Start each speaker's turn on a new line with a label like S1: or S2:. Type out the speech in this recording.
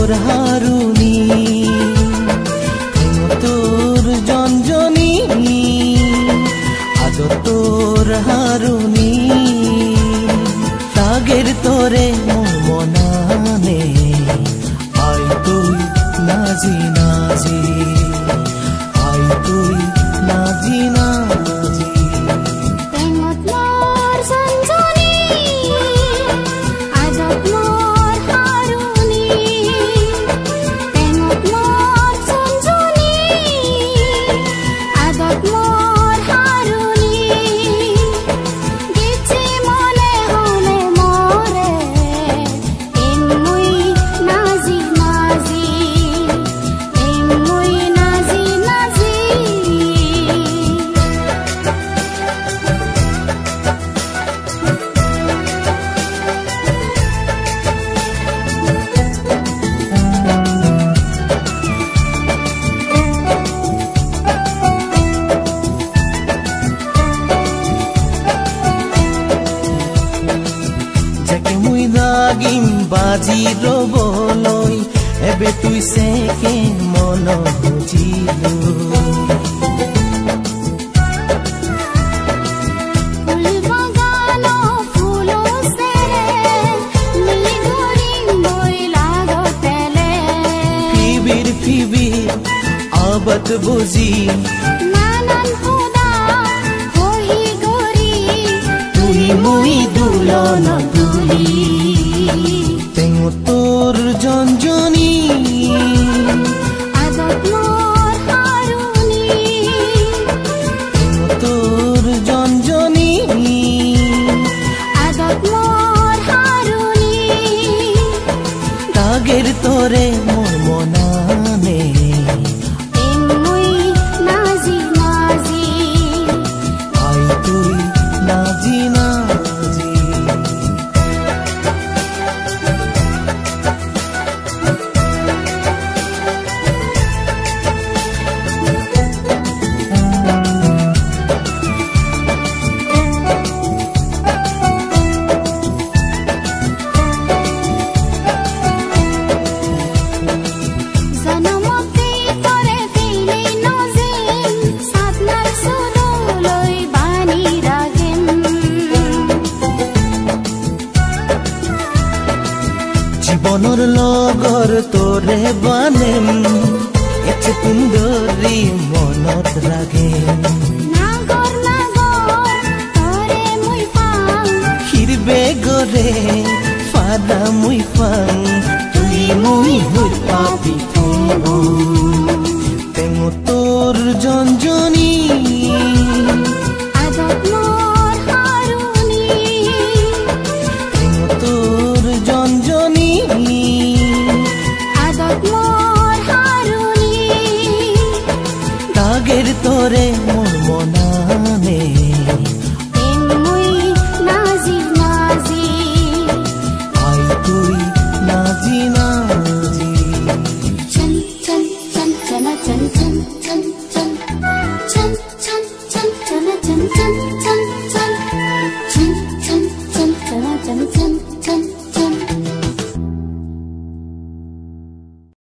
S1: তোর হারুনি তোর জঞ্জনী আজ তোর হারুনি লাগের তোরে মোর মনানে আই তুই নাজি নাজি আই তুই নাজি নাজি বাজি ৰবলৈ এবে তুই সেকে মন বুঝিলু ফিবির ফিবির আবত বুঝি
S2: নানান খুদা হই গরি
S1: তুই মুই দুলন দুলি তোর জঞ্জনী
S2: আদত মোর হারুনি
S1: তোর জঞ্জনী
S2: আদত মোর হারুনি
S1: লাগের তোরে মোর মনানে
S2: মুই নাজি নাজি
S1: আই তুই নাজি নাজি জীবনৰ লগৰ তোৰে বানেম এতে সুন্দৰী মনত ৰাগেম
S2: নাগৰ নাগৰ তৰে মুই পাং
S1: হিৰবে গৰে ফাদা মুই পাং তুই মুই হৈ পাবি তেঙো তোৰ জঞ্জনী